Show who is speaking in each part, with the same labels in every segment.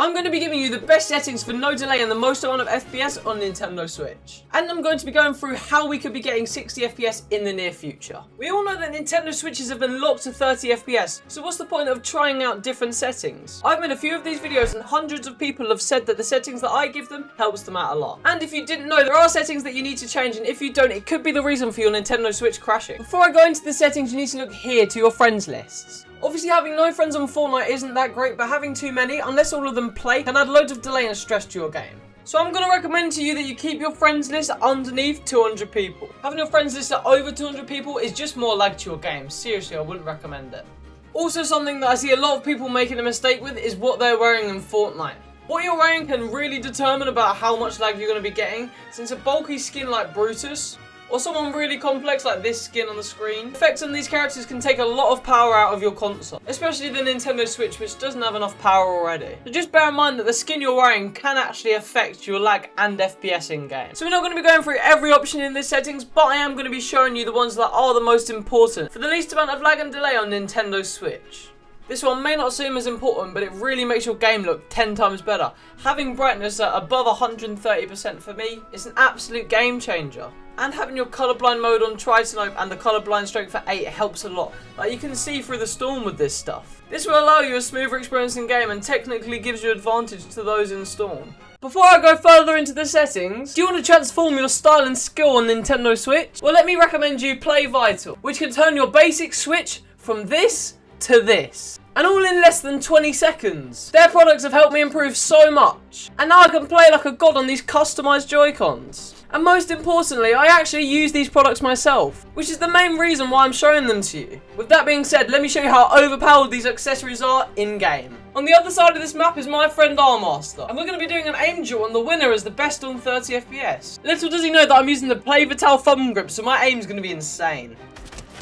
Speaker 1: I'm going to be giving you the best settings for no delay and the most amount of FPS on Nintendo Switch. And I'm going to be going through how we could be getting 60 FPS in the near future. We all know that Nintendo Switches have been locked to 30 FPS, so what's the point of trying out different settings? I've made a few of these videos and hundreds of people have said that the settings that I give them helps them out a lot. And if you didn't know, there are settings that you need to change, and if you don't, it could be the reason for your Nintendo Switch crashing. Before I go into the settings, you need to look here to your friends lists. Obviously, having no friends on Fortnite isn't that great, but having too many, unless all of them play, can add loads of delay and stress to your game. So I'm going to recommend to you that you keep your friends list underneath 200 people. Having your friends list at over 200 people is just more lag to your game. Seriously, I wouldn't recommend it. Also, something that I see a lot of people making a mistake with is what they're wearing in Fortnite. What you're wearing can really determine about how much lag you're going to be getting, since a bulky skin like Brutus, or someone really complex like this skin on the screen, effects on these characters can take a lot of power out of your console, especially the Nintendo Switch, which doesn't have enough power already. So just bear in mind that the skin you're wearing can actually affect your lag and FPS in game. So we're not going to be going through every option in this settings, but I am going to be showing you the ones that are the most important for the least amount of lag and delay on Nintendo Switch. This one may not seem as important, but it really makes your game look 10 times better. Having brightness at above 130% for me is an absolute game changer. And having your colorblind mode on Tri-Snope and the colorblind strength for 8 helps a lot. Like, you can see through the storm with this stuff. This will allow you a smoother experience in game and technically gives you advantage to those in storm. Before I go further into the settings, do you want to transform your style and skill on Nintendo Switch? Well, let me recommend you Play Vital, which can turn your basic Switch from this to this. And all in less than 20 seconds. Their products have helped me improve so much. And now I can play like a god on these customized Joy-Cons. And most importantly, I actually use these products myself, which is the main reason why I'm showing them to you. With that being said, let me show you how overpowered these accessories are in-game. On the other side of this map is my friend Armaster, and we're going to be doing an aim duel, and the winner is the best on 30 FPS. Little does he know that I'm using the Play Vital thumb grip, so my aim's going to be insane.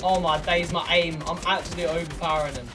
Speaker 1: Oh my days, my aim. I'm actually overpowering him.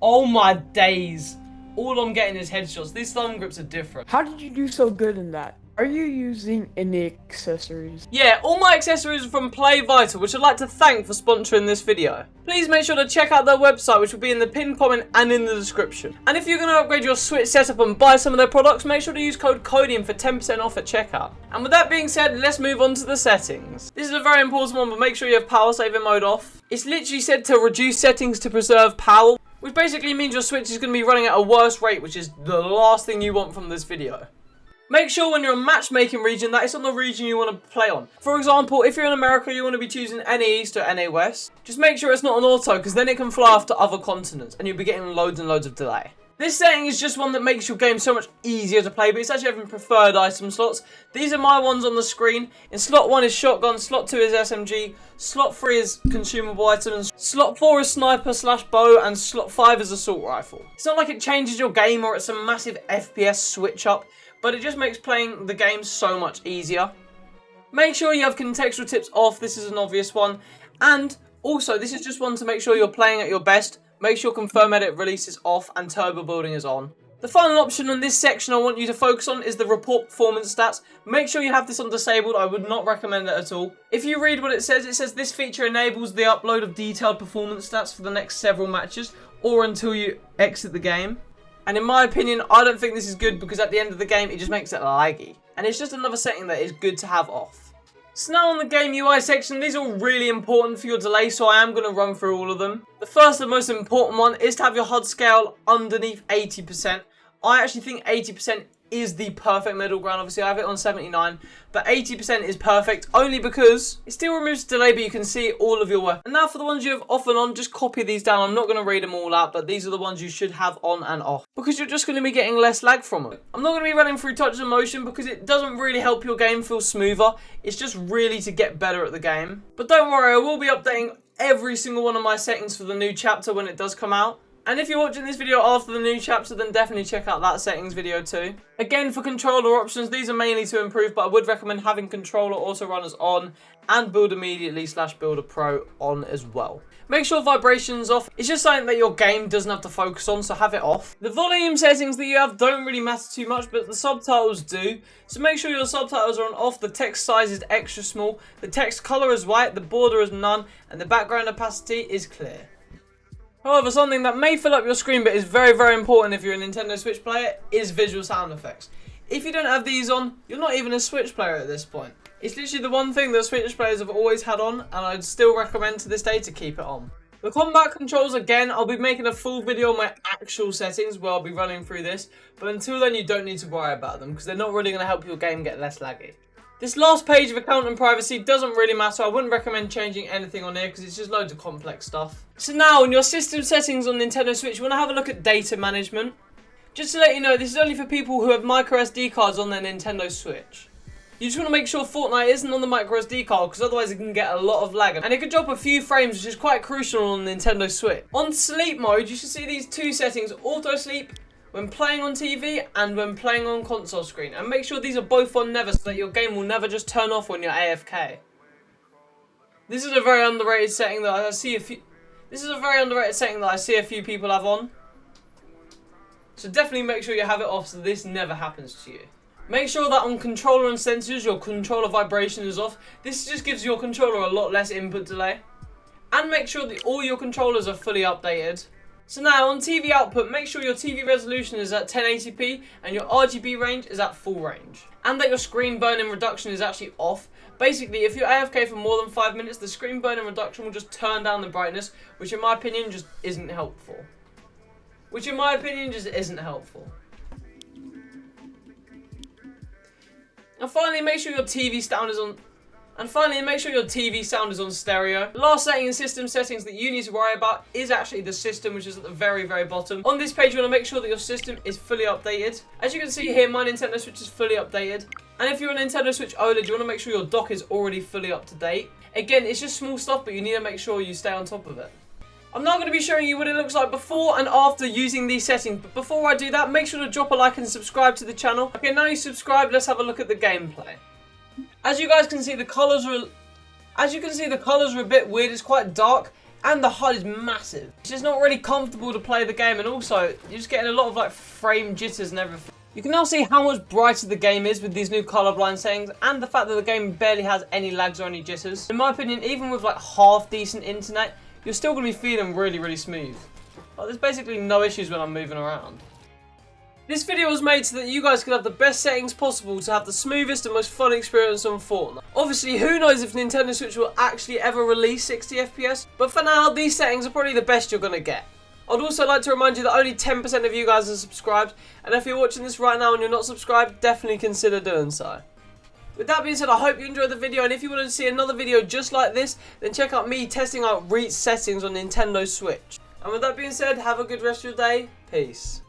Speaker 1: Oh my days. All I'm getting is headshots. These thumb grips are different.
Speaker 2: How did you do so good in that? Are you using any accessories?
Speaker 1: Yeah, all my accessories are from Play Vital, which I'd like to thank for sponsoring this video. Please make sure to check out their website, which will be in the pinned comment and in the description. And if you're going to upgrade your Switch setup and buy some of their products, make sure to use code CODIUM for 10% off at checkout. And with that being said, let's move on to the settings. This is a very important one, but make sure you have power saving mode off. It's literally said to reduce settings to preserve power, which basically means your Switch is going to be running at a worse rate, which is the last thing you want from this video. Make sure when you're in matchmaking region that it's on the region you want to play on. For example, if you're in America, you want to be choosing NA East or NA West. Just make sure it's not an auto, because then it can fly off to other continents and you'll be getting loads and loads of delay. This setting is just one that makes your game so much easier to play, but it's actually having preferred item slots. These are my ones on the screen. In slot 1 is shotgun, slot 2 is SMG, slot 3 is consumable items, slot 4 is sniper / bow, and slot 5 is assault rifle. It's not like it changes your game or it's a massive FPS switch up, but it just makes playing the game so much easier. Make sure you have contextual tips off. This is an obvious one. And also, this is just one to make sure you're playing at your best. Make sure confirm edit release is off and turbo building is on. The final option on this section I want you to focus on is the report performance stats. Make sure you have this on disabled. I would not recommend it at all. If you read what it says this feature enables the upload of detailed performance stats for the next several matches or until you exit the game. And in my opinion, I don't think this is good, because at the end of the game it just makes it laggy. And it's just another setting that is good to have off. So now on the game UI section, these are really important for your delay, so I am going to run through all of them. The first and most important one is to have your HUD scale underneath 80%. I actually think 80% is the perfect middle ground. Obviously I have it on 79, but 80% is perfect only because it still removes delay, but you can see all of your work. And now for the ones you have off and on, just copy these down. I'm not going to read them all out, but these are the ones you should have on and off, because you're just going to be getting less lag from them. I'm not going to be running through touch and motion because it doesn't really help your game feel smoother. It's just really to get better at the game. But don't worry, I will be updating every single one of my settings for the new chapter when it does come out. And if you're watching this video after the new chapter, then definitely check out that settings video too. Again, for controller options, these are mainly to improve, but I would recommend having controller auto runners on and build immediately / builder pro on as well. Make sure vibration's off. It's just something that your game doesn't have to focus on, so have it off. The volume settings that you have don't really matter too much, but the subtitles do. So make sure your subtitles are on off, the text size is extra small, the text color is white, the border is none, and the background opacity is clear. However, something that may fill up your screen but is very, very important if you're a Nintendo Switch player is visual sound effects. If you don't have these on, you're not even a Switch player at this point. It's literally the one thing that Switch players have always had on, and I'd still recommend to this day to keep it on. The combat controls, again, I'll be making a full video on my actual settings where I'll be running through this, but until then you don't need to worry about them because they're not really going to help your game get less laggy. This last page of account and privacy doesn't really matter. I wouldn't recommend changing anything on here because it's just loads of complex stuff. So now, in your system settings on Nintendo Switch, you want to have a look at data management. Just to let you know, this is only for people who have micro SD cards on their Nintendo Switch. You just want to make sure Fortnite isn't on the micro SD card because otherwise it can get a lot of lag. And it could drop a few frames, which is quite crucial on Nintendo Switch. On sleep mode, you should see these two settings, auto sleep when playing on TV and when playing on console screen. And make sure these are both on never so that your game will never just turn off when you're AFK. This is a very underrated setting that I see a few people have on. So definitely make sure you have it off so this never happens to you. Make sure that on controller and sensors, your controller vibration is off. This just gives your controller a lot less input delay. And make sure that all your controllers are fully updated. So now on TV output, make sure your TV resolution is at 1080p and your RGB range is at full range. And that your screen burn-in reduction is actually off. Basically, if you're AFK for more than 5 minutes, the screen burn-in reduction will just turn down the brightness, which in my opinion just isn't helpful. And finally, make sure your TV sound is on stereo. The last setting in system settings that you need to worry about is actually the system, which is at the very, very bottom. On this page, you want to make sure that your system is fully updated. As you can see here, my Nintendo Switch is fully updated. And if you're a Nintendo Switch OLED, you want to make sure your dock is already fully up to date. Again, it's just small stuff, but you need to make sure you stay on top of it. I'm now going to be showing you what it looks like before and after using these settings, but before I do that, make sure to drop a like and subscribe to the channel. Okay, now you subscribed, let's have a look at the gameplay. As you guys can see, the colours are a bit weird. It's quite dark, and the HUD is massive. It's just not really comfortable to play the game, and also you're just getting a lot of like frame jitters and everything. You can now see how much brighter the game is with these new colorblind settings, and the fact that the game barely has any lags or any jitters. In my opinion, even with like half decent internet, you're still going to be feeling really, really smooth. Like, there's basically no issues when I'm moving around. This video was made so that you guys could have the best settings possible to have the smoothest and most fun experience on Fortnite. Obviously, who knows if Nintendo Switch will actually ever release 60 FPS, but for now, these settings are probably the best you're going to get. I'd also like to remind you that only 10% of you guys are subscribed, and if you're watching this right now and you're not subscribed, definitely consider doing so. With that being said, I hope you enjoyed the video, and if you want to see another video just like this, then check out me testing out Reach settings on Nintendo Switch. And with that being said, have a good rest of your day. Peace.